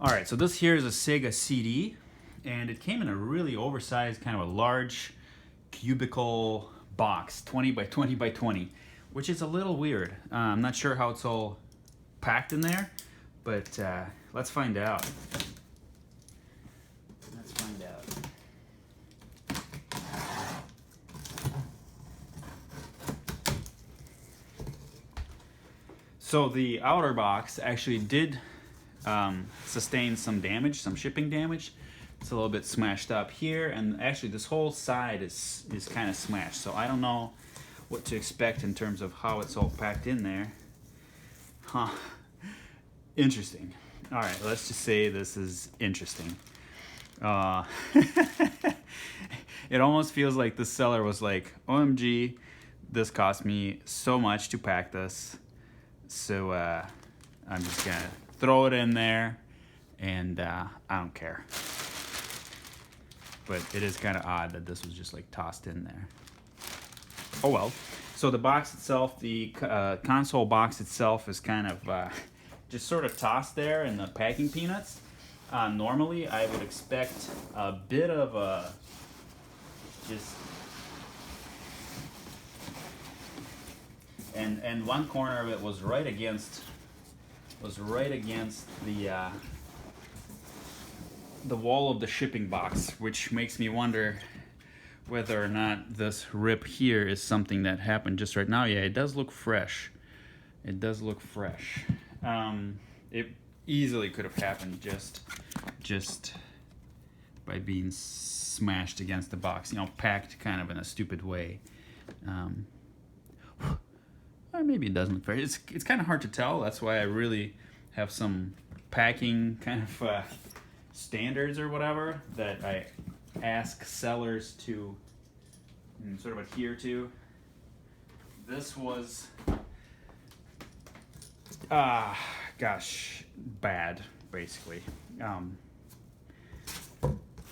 All right, so this here is a Sega CD, and it came in a really oversized, kind of a large cubicle box, 20 by 20 by 20, which is a little weird. I'm not sure how it's all packed in there, but let's find out. Let's find out. So the outer box actually did sustain some damage, some shipping damage. It's a little bit smashed up here, and actually this whole side is kind of smashed. So I don't know what to expect in terms of how it's all packed in there. Huh. Interesting. All right, let's just say this is interesting. It almost feels like the seller was like, OMG, this cost me so much to pack this. So I'm just gonna throw it in there, and I don't care. But it is kind of odd that this was just like tossed in there. Oh well. So the box itself, the console box itself is kind of just sort of tossed there in the packing peanuts. Normally I would expect a bit of a just... And one corner of it was right against the wall of the shipping box, which makes me wonder whether or not this rip here is something that happened just right now. Yeah, it does look fresh. It does look fresh. It easily could have happened just by being smashed against the box, you know, packed kind of in a stupid way. Or maybe it doesn't look fair. It's kind of hard to tell. That's why I really have some packing kind of standards or whatever that I ask sellers to sort of adhere to. This was, gosh, bad, basically.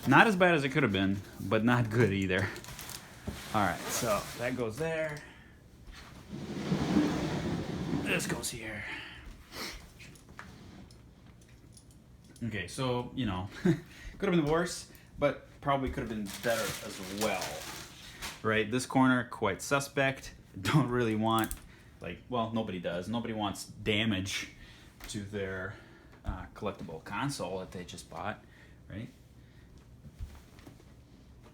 Not as bad as it could have been, but not good either. All right, so that goes there. This goes here. Okay, so, you know, could have been worse, but probably could have been better as well. Right, this corner, quite suspect. Don't really want, like, well, nobody does. Nobody wants damage to their collectible console that they just bought, right?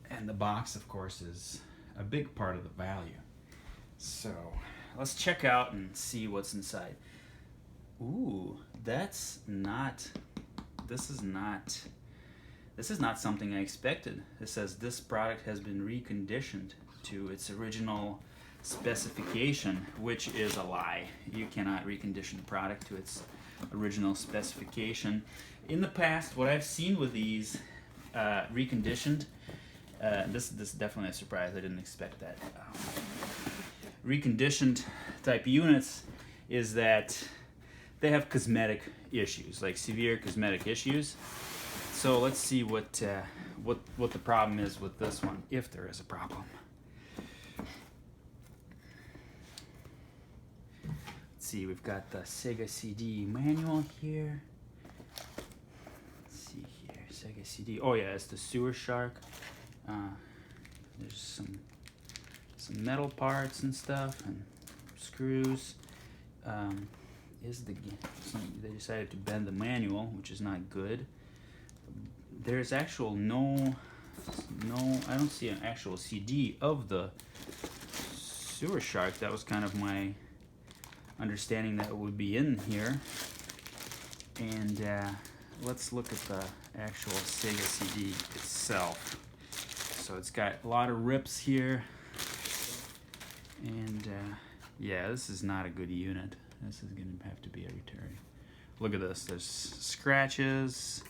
And the box, of course, is a big part of the value. So let's check out and see what's inside. Ooh, this is not something I expected. It says this product has been reconditioned to its original specification, which is a lie. You cannot recondition a product to its original specification. In the past, what I've seen with these reconditioned, this is definitely a surprise. I didn't expect that. Reconditioned type units is that they have cosmetic issues, like severe cosmetic issues. So let's see what the problem is with this one, if there is a problem. Let's see, we've got the Sega CD manual here. Let's see here, Sega CD. Oh yeah, it's the Sewer Shark. There's some metal parts and stuff and screws. They decided to bend the manual, which is not good. There's I don't see an actual CD of the Sewer Shark. That was kind of my understanding that it would be in here. And let's look at the actual Sega CD itself. So it's got a lot of rips here. And yeah, this is not a good unit. This is going to have to be a return. Look at this. There's scratches,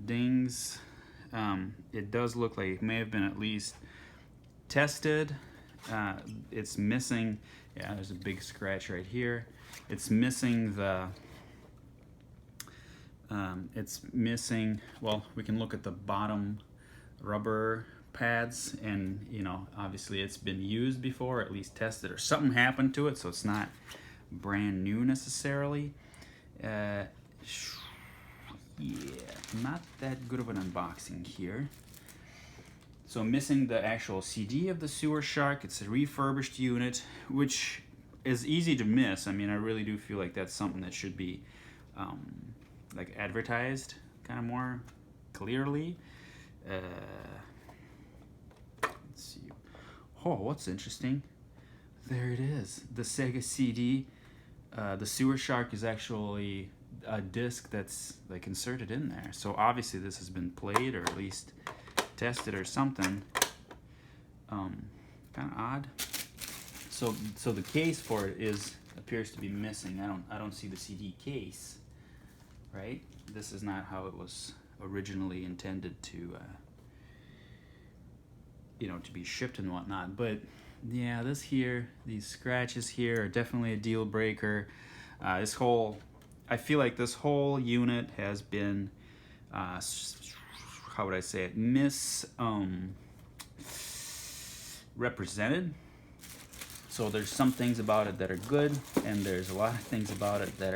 dings. It does look like it may have been at least tested. It's missing. Yeah, there's a big scratch right here. It's missing the. Well, we can look at the bottom rubber pads, and you know, obviously it's been used before, at least tested, or something happened to it, so it's not brand new necessarily. yeah, not that good of an unboxing here. So missing the actual CD of the Sewer Shark. It's a refurbished unit, which is easy to miss. I mean, I really do feel like that's something that should be like advertised kind of more clearly. Let's see. Oh, what's interesting? There it is. The Sega CD. The Sewer Shark is actually a disc that's like inserted in there. So obviously this has been played or at least tested or something. Kind of odd. So the case for it appears to be missing. I don't see the CD case, right? This is not how it was originally intended to, to be shipped and whatnot. But yeah, these scratches here are definitely a deal breaker. I feel like this whole unit has been, how would I say it, represented. So there's some things about it that are good, and there's a lot of things about it that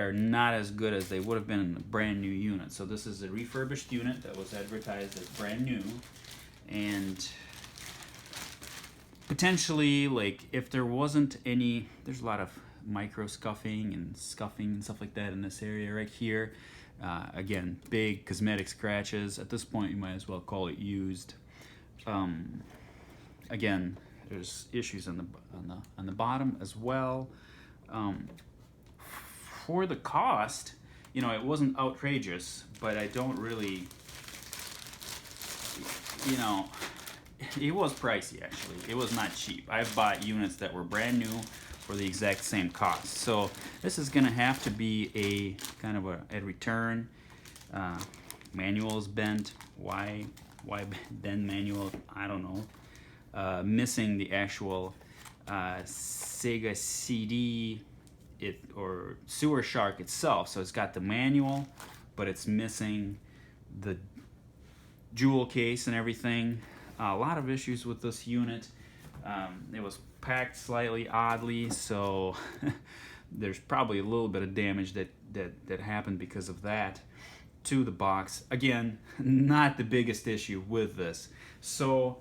are not as good as they would have been in a brand new unit. So this is a refurbished unit that was advertised as brand new, and potentially, like, if there wasn't any, there's a lot of micro scuffing and stuff like that in this area right here. Again, big cosmetic scratches. At this point, you might as well call it used. Again, there's issues on the bottom as well. For the cost, it wasn't outrageous, but I don't really, it was pricey actually. It was not cheap. I've bought units that were brand new for the exact same cost. So this is gonna have to be a kind of a return. Manual is bent. Why bend manual? I don't know. Missing the actual Sega CD or Sewer Shark itself. So it's got the manual, but it's missing the jewel case and everything. A lot of issues with this unit. It was packed slightly oddly, so there's probably a little bit of damage that happened because of that to the box. Again, not the biggest issue with this. So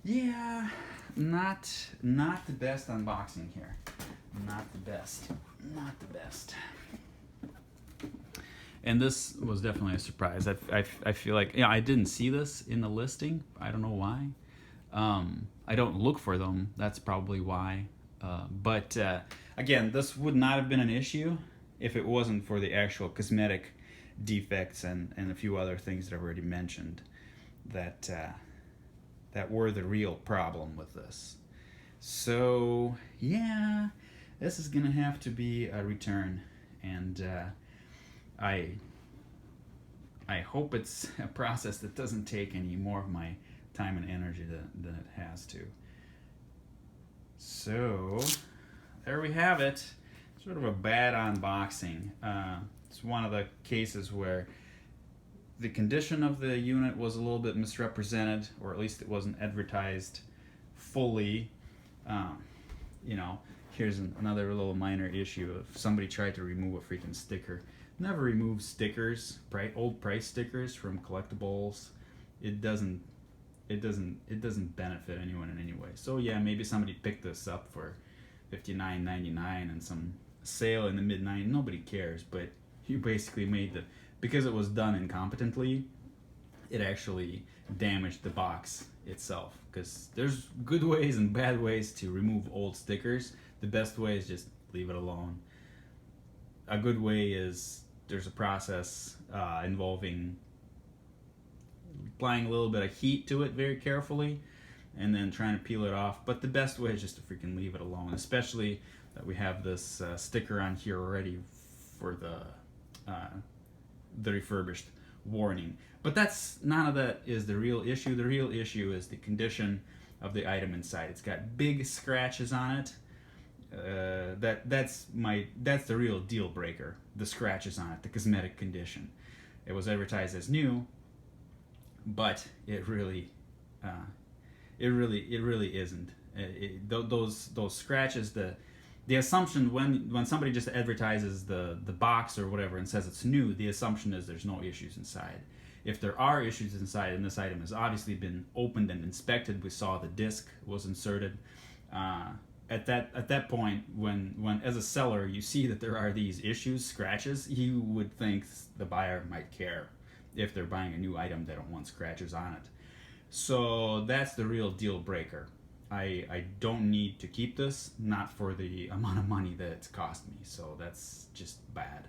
yeah, not the best unboxing here. Not the best. And this was definitely a surprise. I feel like, I didn't see this in the listing. I don't know why. I don't look for them. That's probably why. But again, this would not have been an issue if it wasn't for the actual cosmetic defects and a few other things that I've already mentioned that were the real problem with this. So yeah, this is gonna have to be a return, and I hope it's a process that doesn't take any more of my time and energy than it has to. So there we have it. Sort of a bad unboxing. It's one of the cases where the condition of the unit was a little bit misrepresented, or at least it wasn't advertised fully. Here's another little minor issue of somebody tried to remove a freaking sticker. Never remove stickers, old price stickers from collectibles. It doesn't benefit anyone in any way. So yeah, maybe somebody picked this up for $59.99 and some sale in the mid-90s. Nobody cares, but you basically because it was done incompetently, it actually damaged the box itself. Because there's good ways and bad ways to remove old stickers. The best way is just leave it alone. A good way is there's a process involving applying a little bit of heat to it very carefully and then trying to peel it off. But the best way is just to freaking leave it alone, especially that we have this sticker on here already for the refurbished warning. But none of that is the real issue. The real issue is the condition of the item inside. It's got big scratches on it. That's the real deal breaker. The scratches on it, the cosmetic condition. It was advertised as new, but it really isn't. Those scratches, the the assumption when somebody just advertises the box or whatever and says it's new, the assumption is there's no issues inside. If there are issues inside and this item has obviously been opened and inspected, we saw the disc was inserted. At that point, when as a seller you see that there are these issues, scratches, you would think the buyer might care. If they're buying a new item, they don't want scratches on it. So that's the real deal breaker. I don't need to keep this, not for the amount of money that it's cost me. So that's just bad.